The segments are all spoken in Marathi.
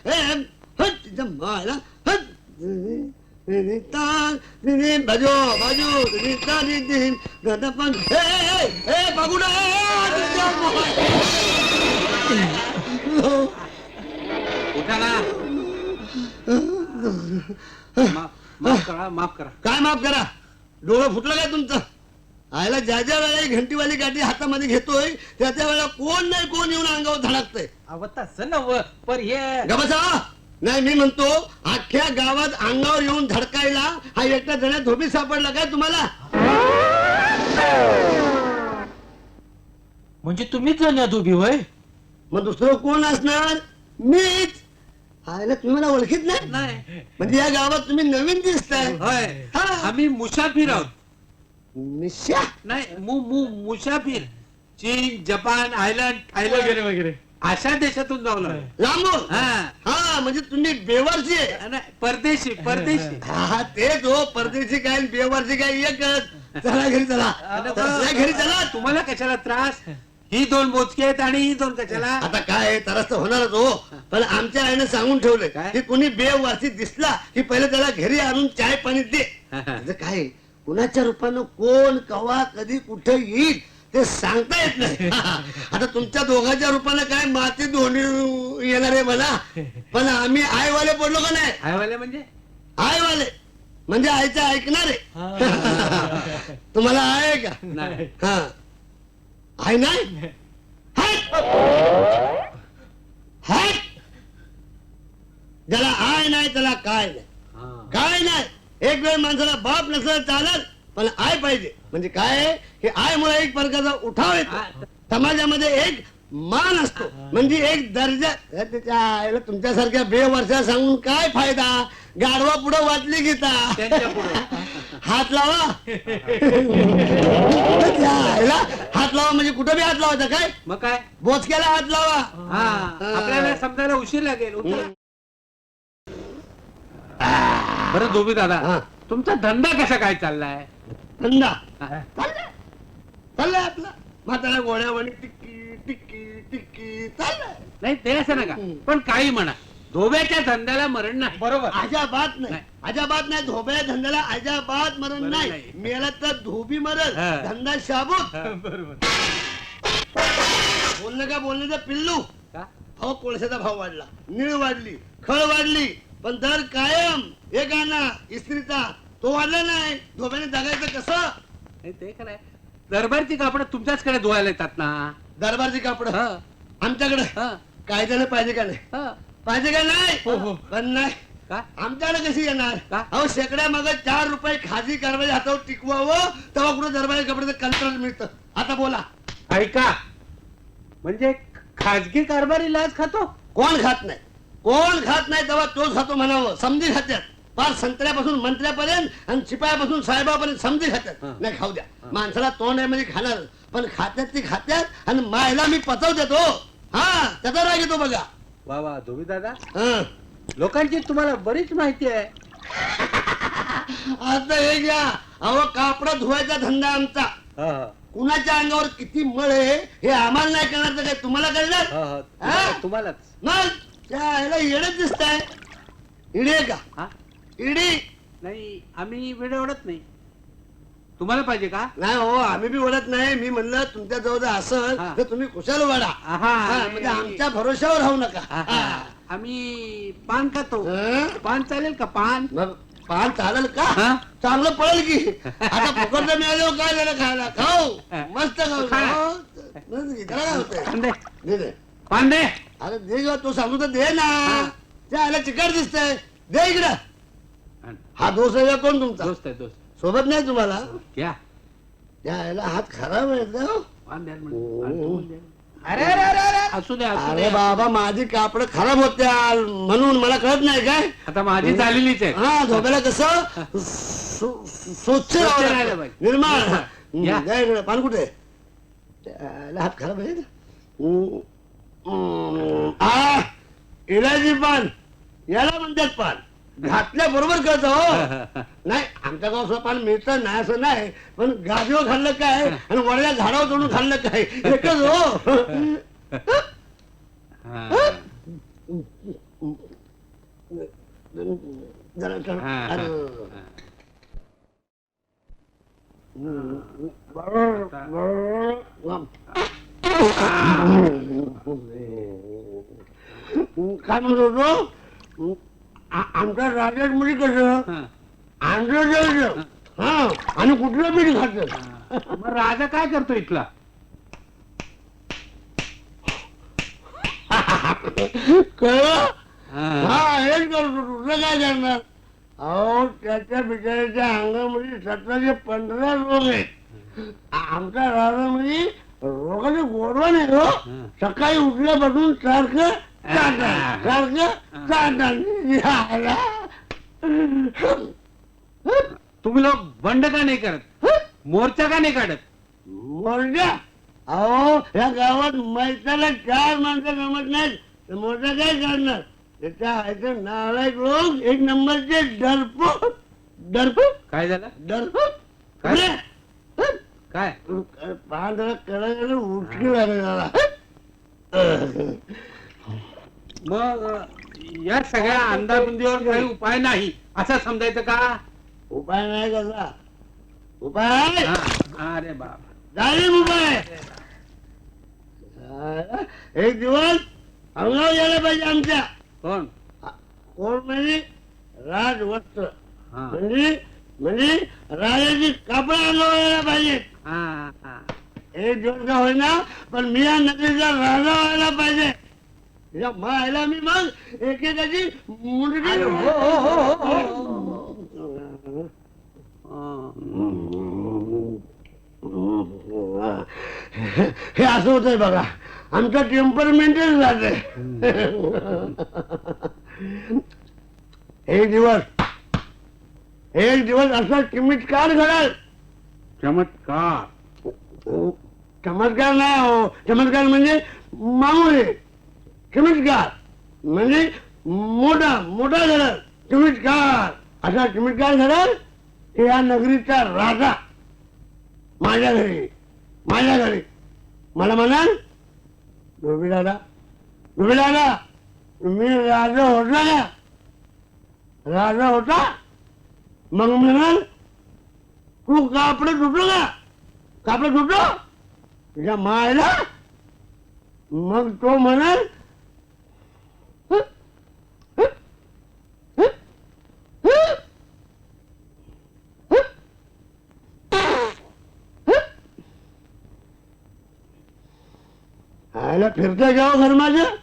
तिच्या मायला बाजू बाजू बघू उठा ना. माफ करा. काय माफ करा? डोळं फुटलं काय तुमचं? आयला ज्या ज्या वेळेला घंटीवाली गाठी हातामध्ये घेतोय त्या त्या वेळेला कोण नाही कोण येऊन अंगावर धडकतंय. अव तसं नव पर हे गबसा नाही, मी म्हणतो अख्ख्या गावात अंगावर येऊन धडकायला हा एकटा जण धोबी सापडला काय तुम्हाला? म्हणजे तुम्हीच जाण्यात उभी होय? मग दुसरं कोण असणार? मीच. आयला तुम्ही मला ओळखीत नाही. म्हणजे या गावात तुम्ही नवीन दिसताय. होय, आम्ही मुसाफिर आहोत. निश्या नाही मुसाफिर. चीन, जपान, आयर्लंड, थायलंड वगैरे अशा देशातून जाऊन आलो. लांबून? हा म्हणजे तुम्ही बेवारशी आहे. नाही, परदेशी. हा तेच हो, परदेशी काय बेवारशी काय एकच. चला घरी चला. घरी चला. तुम्हाला कशाला त्रास? ही दोन मोजके आहेत आणि ही दोन कशाला? आता काय त्रास तर होणारच हो, पण आमच्या आईने सांगून ठेवलंय की कुणी बेवारशी दिसला की पहिले त्याला घरी आणून चाय पाणी दे. काय कुणाच्या रूपानं कोण कवा कधी कुठे येईल ते सांगता येत नाही. आता तुमच्या दोघांच्या रूपानं काय माती दोन्ही येणार आहे मला, पण आम्ही आईवाले पडलो का नाही? आयवाले म्हणजे? आईवाले म्हणजे आईचं ऐकणार आहे. तुम्हाला आहे का? नाही. हा आहे नाही. ज्याला आय नाही त्याला काय नाही. काय नाही. एक वेळ माणसाला बाप नसलं चालत, पण आय पाहिजे. म्हणजे काय हे आय मुळे एक प्रकारचा उठाव येतो समाजामध्ये, एक मान असतो, म्हणजे एक दर्जा. तुमच्यासारख्या बेवर्षा सांगून काय फायदा? गाढवा पुढे वाटली गीता. हात लावा. हात लावा म्हणजे कुठं बी हात लावायचा काय? मग काय? बोचक्याला हात लावा. आपल्याला समजायला उशीर लागेल. बरं धोबी दादा, तुमचा धंदा कसा काय चाललाय? धंदा चाललाय आपला म्हातारा गोळ्यावाणी टिक्की टिक्की टिक्की चाललाय. नाही ते असं नका, पण काही म्हणा, धोब्याच्या धंद्याला मरण नाही. बरोबर. अजाबात नाही, अजाबात नाही. धोब्या धंद्याला अजाबात मरण नाही. मेला तर धोबी मरण, धंदा शाबूत. बरोबर. बोलणं का बोलण्याचं पिल्लू. अहो कोळशाचा भाव वाढला, निळ वाढली, खळ वाढली, पण दर कायम एक आणा इस्त्रीचा तो वाढला नाही. धोब्याने जगायचं कसं? ते खरंय. दरबारची कापड तुमच्याचकडे धुवायला येतात ना? दरबारची कापड आमच्याकडे कायद्याने पाहिजे का नाही? पाहिजे का नाही? पण नाही. आमच्याकडे कशी येणार? अहो शेकड्या मग 4 रुपये खाजी कारभारी हातावर टिकवावं तेव्हा कुठं दरबारी कपड्याचं कंत्राट मिळतं. आता बोला. ऐका, म्हणजे खाजगी कारभारी लाच खातो? कोण खात नाही? कोण खात नाही तेव्हा तोच खातो म्हणावं. समजी खात्यात. पार संत्र्यापासून मंत्र्यापर्यंत आणि शिपायापासून साहेबापर्यंत समजी खात्यात. नाही खाऊ द्या, माणसाला तोंड आहे म्हणजे खाणार, पण खात्यात ती खात्यात आणि मायला मी पचव देतो. हा त्याचा राग येतो बघा. वा वा धोबी दादा, लोकांची तुम्हाला बरीच माहिती आहे. आता हे घ्या. अहो कापड धुवायचा धंदा आमचा. कुणाच्या अंगावर किती मळ आहे हे आम्हाला नाही करणार तर काय तुम्हाला कळणार? तुम्हालाच. मग त्या येडच दिसताय. इडी आहे का? इडी नाही, आम्ही वेळ ओढत नाही. तुम्हाला पाहिजे का? नाही हो, आम्ही बी ओढत नाही. मी म्हणलं तुमच्या जवळ असल तर तुम्ही कुशाल वाढा, म्हणजे आमच्या भरोशावर राहू नका. आम्ही पान खातो. पान चालेल का? पान पान चालेल का? चांगलं पळेल की. आता फुकट मिळालं काय झालं खायला? खाऊ मस्त खाऊ. पान दे. अरे दे ग, तो सांगू तर दे ना. त्याला चिकट दिसतंय, दे इकडं. हा दोस्त आहे कोण तुमचा? दोस्त आहे. दोस्त सोबत नाही तुम्हाला? क्या त्याला हात खराब आहे. अरे असू द्या. अरे बाबा माझी कापड खराब होत्या म्हणून मला कळत नाही काय? आता माझी झालेलीच आहे. हा झोपायला कसं स्वच्छ निर्माण. पान कुठे? हात खराब आहे. इलायची पान याला म्हणतात. पान घातल्या बरोबर कळत हो. नाही आमच्या गावात पान मिळतं नाही असं नाही, पण गादीवर खाल्लं काय आणि वडल्या झाडावर चढून खाल्लं काय एकच हो. जरा चढ. हा, हा. अरे. बरोबर, बरोबर. काय म्हणत होतो आमच्या राज्यात म्हणजे कसं हा. आंध्र जायचं हा आणि कुठलं पीठ खात मग राजा काय करतो इथला? कळलं हा. हा हेच करतो तुझं काय करणार अहो त्याच्या बिचाऱ्याच्या अंगामध्ये 17-15 रोग आहेत आमच्या राजामध्ये रोगाचे गोडवा नाही हो सकाळी उठल्यापासून सारखं चाटण सारखं चाटण तुम्ही लोक बंड का नाही करत? मोर्चा का नाही काढत? मोर्चा अहो या गावात मैताला 4 माणसं जमत नाहीत तर मोर्चा काय काढणार त्याच्या आयचं नालायक लोक 1 नंबरचे डरपोक डरपोक काय झालं? डरपोक काय? काय? पांढरा कडा उठकी झाला मग या सगळ्या अंदाबंदीवर काही उपाय नाही असं समजायचं का? उपाय नाही कसा उपाय हा. अरे बाबा जाणीव उपाय एक दिवस अंगावर यायला पाहिजे आमच्या कोण? कोण म्हणजे राजवस्त्र हा. म्हणजे राजाची कापड अंगावर यायला पाहिजे हा, हा. एक दिवस का होईना पण मी या नगरीचा राजा व्हायला पाहिजे या मायला मी मग एकेकाची मुलगी अरे हो, हे असं होतंय बघा आमचं टेम्परमेंटच जाते एक दिवस असा चमत्कार घडाल चमत्कार? चमत्कार नाही हो चमत्कार म्हणजे मामूली चमत्कार म्हणजे मोठा घडल चमत्कार असा चमत्कार घडल की या नगरीचा राजा माझ्या घरी मला म्हणाल धोबी दादा मी राजा होता मग म्हणाल तू कापड सुटलो तुझ्या मायला मग तो म्हणाल आयला फिरतंय का घर माझं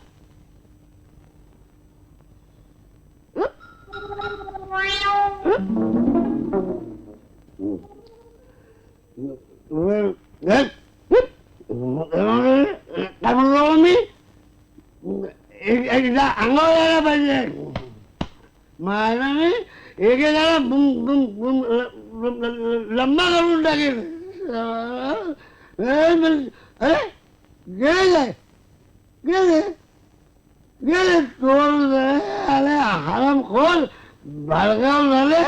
काय म्हणलो मी एकदा अंगावर यायला पाहिजे मला मी एकेकाला लंबा करून टाकेल अरे गेले चोर आले हराम खोल बाळगाव झाले